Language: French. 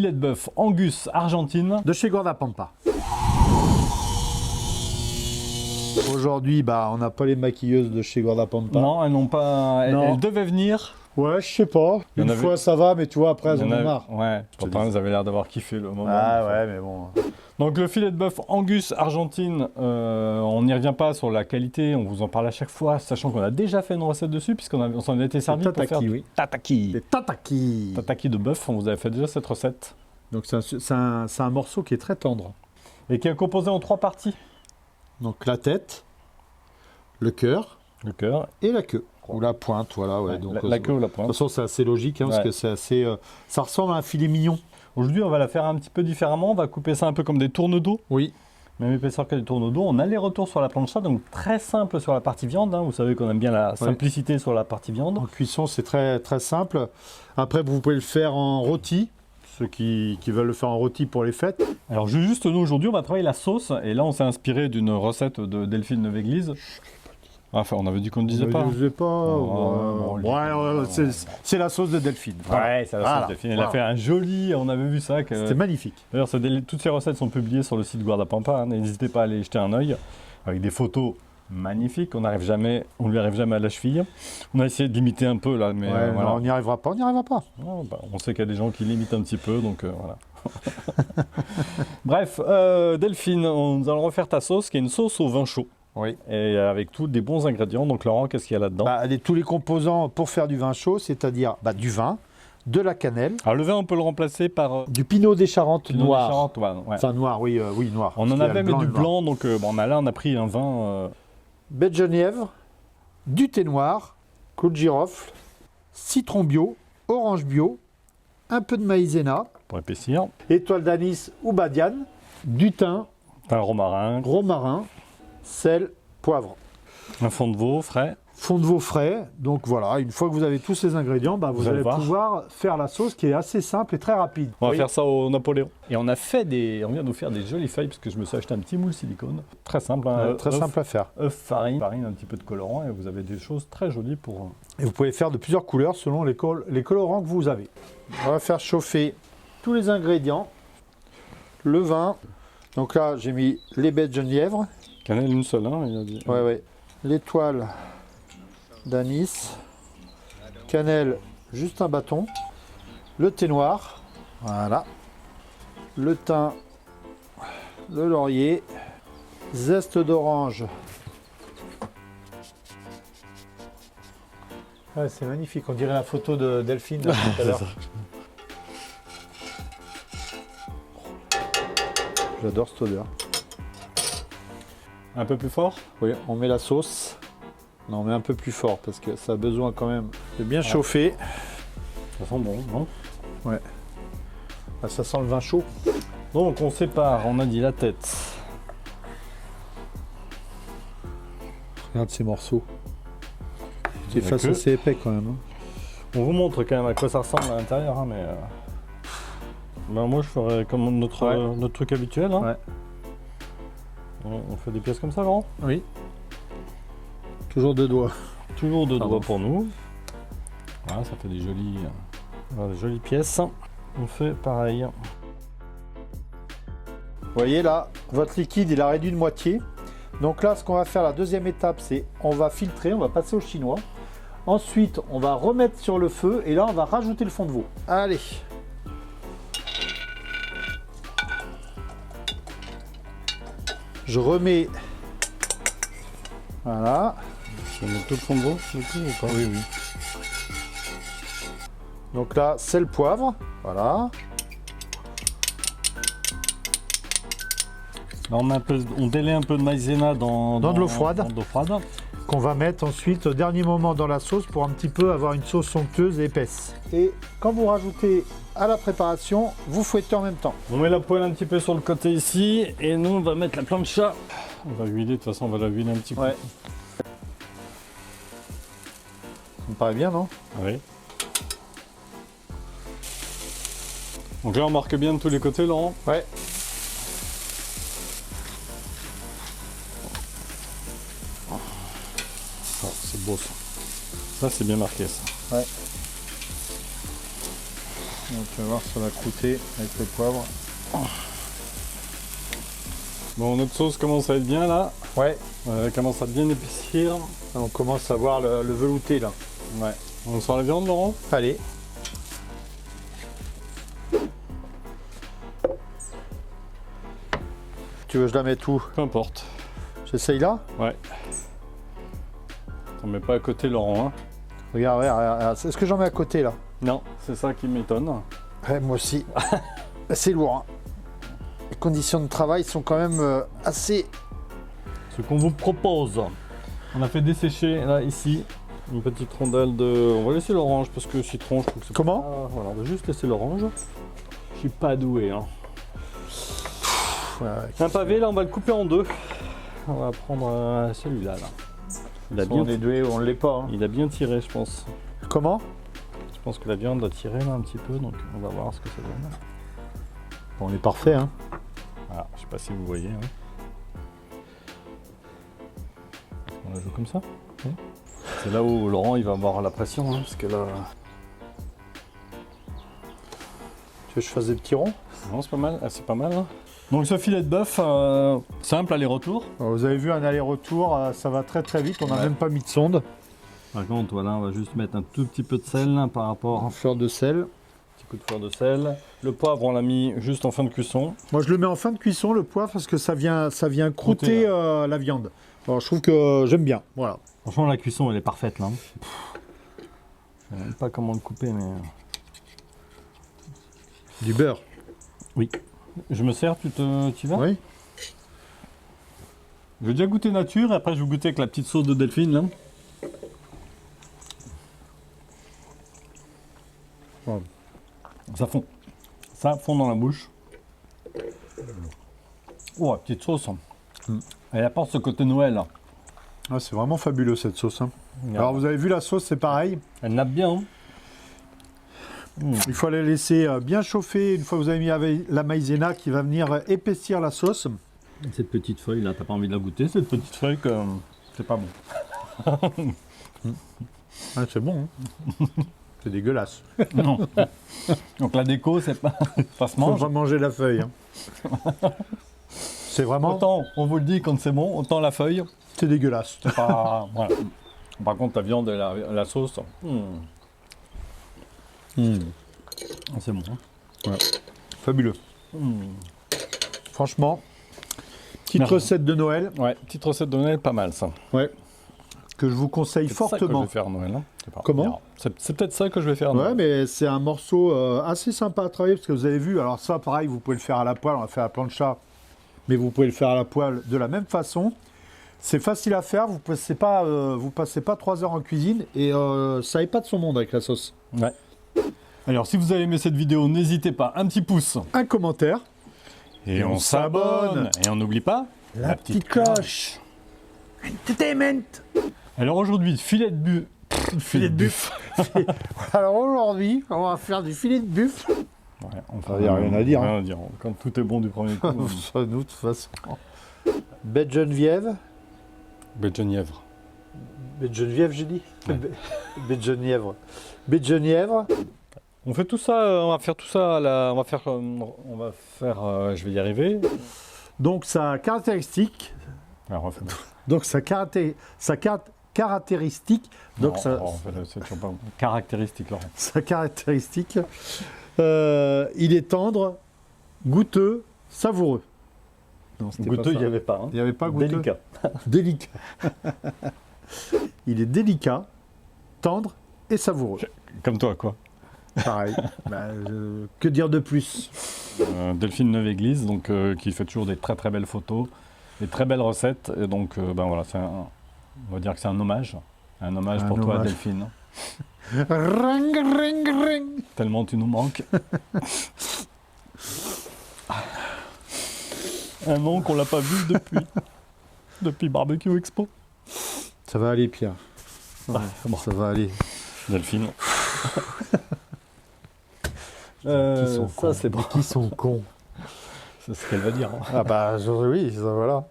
filet de bœuf Angus Argentine. De chez Guardapampa. Aujourd'hui, on n'a pas les maquilleuses de chez Guardapampa. Non, elles n'ont pas. Elles devaient venir. Ouais, je sais pas. Une fois ça va, mais tu vois, après, elles en ont marre. Ouais, pourtant elles avaient l'air d'avoir kiffé le moment. Ah ouais, mais bon. Donc le filet de bœuf Angus Argentine, on n'y revient pas sur la qualité, on vous en parle à chaque fois, sachant qu'on a déjà fait une recette dessus, puisqu'on s'en a été servi pour faire oui. tataki. Des tataki. Tataki de bœuf, on vous avait fait déjà cette recette. Donc c'est un morceau qui est très tendre. Et qui est composé en 3 parties. Donc la tête, le cœur et la queue. Ou la pointe, voilà. Ouais, donc, la queue ou la pointe. De toute façon, c'est assez logique, parce que c'est assez... ça ressemble à un filet mignon. Aujourd'hui, on va la faire un petit peu différemment. On va couper ça un peu comme des tourne-dos. Oui. Même épaisseur que des tourne-dos. On a les retours sur la plancha, donc très simple sur la partie viande. Hein. Vous savez qu'on aime bien la simplicité sur la partie viande. En cuisson, c'est très, très simple. Après, vous pouvez le faire en rôti. Ceux qui veulent le faire en rôti pour les fêtes. Alors juste nous, aujourd'hui, on va travailler la sauce. Et là, on s'est inspiré d'une recette de Delphine Neuve-Église. Enfin, on avait dit qu'on ne disait pas. On ne disait pas. C'est la sauce de Delphine. Ouais, c'est la sauce de Delphine. Elle a fait un joli... On avait vu ça. C'était magnifique. D'ailleurs, toutes ces recettes sont publiées sur le site Guardapampa. Hein. N'hésitez pas à aller jeter un œil. Avec des photos magnifiques. On lui arrive jamais à la cheville. On a essayé de limiter un peu là, mais voilà. Non, on n'y arrivera pas. Non, on sait qu'il y a des gens qui limitent un petit peu, donc voilà. Bref, Delphine, nous allons refaire ta sauce, qui est une sauce au vin chaud. Oui. Et avec tous des bons ingrédients. Donc Laurent, qu'est-ce qu'il y a là-dedans? Tous les composants pour faire du vin chaud, c'est-à-dire du vin, de la cannelle. Alors le vin, on peut le remplacer par... du pinot des Charentes noir. Charentes, ouais. Enfin noir, oui, noir. On en avait, mais du blanc, donc là on a pris un vin... baie de genièvre, du thé noir, clou de girofle, citron bio, orange bio, un peu de maïzena. Pour épaissir. Étoile d'anis ou badiane, du thym. Un romarin. Sel, poivre. Un fond de veau frais. Fond de veau frais. Donc voilà, une fois que vous avez tous ces ingrédients, vous allez pouvoir faire la sauce qui est assez simple et très rapide. On va faire ça au Napoléon. Et on vient de nous faire des jolies feuilles parce que je me suis acheté un petit moule silicone. Très simple. Hein, très simple à faire. œuf, farine, un petit peu de colorant et vous avez des choses très jolies pour... Et vous pouvez faire de plusieurs couleurs selon les colorants que vous avez. On va faire chauffer tous les ingrédients. Le vin. Donc là, j'ai mis les baies de genièvre. Cannelle une seule, hein, il a dit. Ouais. L'étoile d'anis. Cannelle, juste un bâton. Le thé noir. Voilà. Le thym. Le laurier. Zeste d'orange. Ouais, c'est magnifique, on dirait la photo de Delphine là, tout à l'heure. J'adore cette odeur. Un peu plus fort? Oui, on met la sauce. Non, on met un peu plus fort parce que ça a besoin quand même de bien chauffer. Ça sent bon, non? Ouais. Ah, ça sent le vin chaud. Donc on sépare, on a dit la tête. Regarde ces morceaux. C'est face assez épais quand même. Hein. On vous montre quand même à quoi ça ressemble à l'intérieur, hein, mais... moi je ferais comme notre truc habituel. Hein. Ouais. On fait des pièces comme ça, Laurent? Oui. Toujours 2 doigts. Toujours 2 doigts pour nous. Voilà, ça fait des jolies pièces. On fait pareil. Vous voyez là, votre liquide il a réduit de moitié. Donc là, ce qu'on va faire, la deuxième étape, c'est on va filtrer, on va passer au chinois. Ensuite, on va remettre sur le feu et là, on va rajouter le fond de veau. Allez. Je remets. Voilà. Je vais mettre tout le fond de veau du coup ou pas? Oui. Donc là, sel, poivre. Voilà. Là, on délaie un peu de maïzena dans de l'eau froide. Dans de l'eau froide. Qu'on va mettre ensuite au dernier moment dans la sauce pour un petit peu avoir une sauce somptueuse et épaisse. Et quand vous rajoutez à la préparation, vous fouettez en même temps. On met la poêle un petit peu sur le côté ici et nous on va mettre la plancha. On va huiler, de toute façon on va la huiler un petit peu. Ouais. Ça me paraît bien, non? Oui. Donc là on marque bien de tous les côtés, Laurent? Ouais. Oh, c'est beau ça. Ça c'est bien marqué ça. Ouais. Donc tu vas voir, ça va croûter avec le poivre. Bon, notre sauce commence à être bien là. Ouais. Elle commence à bien épaissir. On commence à voir le velouté là. Ouais. On sort la viande, Laurent? Allez. Tu veux que je la mette où? Peu importe. J'essaye là? Ouais. T'en mets pas à côté, Laurent. Hein. Regarde, regarde. Est-ce que j'en mets à côté là? Non, c'est ça qui m'étonne. Ouais, moi aussi. C'est lourd. Hein. Les conditions de travail sont quand même assez... Ce qu'on vous propose. On a fait dessécher, là, ici, une petite rondelle de... On va laisser l'orange, parce que le citron, je trouve que c'est... Comment? pas... Voilà, on va juste laisser l'orange. Je suis pas doué, hein. Ouais, Un pavé, là, on va le couper en deux. On va prendre celui-là, là. Il a, on est doué ou on ne l'est pas. Hein. il a bien tiré, je pense. Comment? Je pense que la viande a tiré, là, un petit peu, donc on va voir ce que ça donne. Bon, on est parfait. Hein. Voilà, je sais pas si vous voyez. Hein. On la joue comme ça. Oui. C'est là où Laurent il va avoir la pression, hein, parce que là. Tu veux que je fasse des petits ronds? Non, c'est pas mal. Ah, c'est pas mal. Hein. Donc ce filet de bœuf, simple aller-retour. Vous avez vu un aller-retour, ça va très très vite. On n'a Ouais. même pas mis de sonde. Par contre, voilà, on va juste mettre un tout petit peu de sel hein, par rapport. En fleur de sel. Un petit coup de fleur de sel. Le poivre, on l'a mis juste en fin de cuisson. Moi, je le mets en fin de cuisson, le poivre, parce que ça vient croûter Croûter, la viande. Alors, je trouve que j'aime bien. Voilà. Franchement, la cuisson, elle est parfaite là. Je sais même pas comment le couper, mais. Du beurre. Oui. Je me sers, tu y vas? Oui. Je vais déjà goûter nature, et après je vais goûter avec la petite sauce de Delphine là. Ouais. Ça fond. Ça fond dans la bouche. Oh, la petite sauce. Elle apporte ce côté Noël. Là. Ah, c'est vraiment fabuleux cette sauce. Hein. Regarde. Alors, vous avez vu la sauce, c'est pareil. Elle nappe bien. Hein. Il faut la laisser bien chauffer une fois que vous avez mis la maïzena qui va venir épaissir la sauce. Cette petite feuille là, t'as pas envie de la goûter, cette petite feuille que c'est pas bon. Ah, c'est bon. Hein. C'est dégueulasse. Non. Donc la déco, c'est pas. Ça se Faut mange. pas manger la feuille. Hein. C'est vraiment... Autant on vous le dit quand c'est bon, autant la feuille. C'est dégueulasse. C'est pas. Voilà. Par contre, la viande et la sauce. C'est bon. Hein. Fabuleux. Franchement, petite Merci. recette de Noël. Ouais, petite recette de Noël, pas mal ça. Ouais. Que je vous conseille C'est ça que je fortement. vais faire à Noël. Hein. Je sais pas. Comment? On verra. C'est peut-être ça que je vais faire à Ouais, Noël. mais c'est un morceau assez sympa à travailler parce que vous avez vu, alors ça pareil, vous pouvez le faire à la poêle, on l'a fait à la plancha, mais vous pouvez le faire à la poêle de la même façon. C'est facile à faire, vous passez pas 3 heures en cuisine et ça épate son monde avec la sauce. Ouais. Alors, si vous avez aimé cette vidéo, n'hésitez pas, un petit pouce. Un commentaire. Et on s'abonne. Et on n'oublie pas La petite cloche. Entertainment. Alors aujourd'hui, filet de buff. Filet de buff. Alors aujourd'hui, on va faire du filet de buff. Ouais, enfin, y a rien à dire, Rien à dire. Quand tout est bon du premier coup. Nous, de toute façon. Bête Geneviève. Bête Genièvre. Bête Geneviève, j'ai dit. Ouais. Bête Genièvre. Bête Genièvre. On fait tout ça, on va faire tout ça on va faire, je vais y arriver. Donc sa caractéristique. Alors, on fait... Donc sa caractéristique. Donc Non, sa, c'est toujours pas caractéristique, Laurent. sa caractéristique. Il est tendre, goûteux, savoureux. Non, c'était pas Goûteux, il ça. n'y avait pas. Hein. Il n'y avait pas goûteux. Délicat. Délicat. Il est délicat, tendre et savoureux. Comme toi, quoi. Pareil. Que dire de plus? Delphine Neuve-Église, donc qui fait toujours des très très belles photos, des très belles recettes. Et donc, ben voilà, on va dire que c'est un hommage. Un hommage Un pour toi, hommage. Delphine. Ring, ring, ring. Tellement tu nous manques. Un an qu'on l'a pas vu depuis Barbecue Expo. Ça va aller, Pierre. Ouais, bon. Ça va aller. Delphine. Qui sont cons. ça c'est bon. Qui sont cons. C'est ce qu'elle va dire. Hein. Ah bah oui, ça voilà.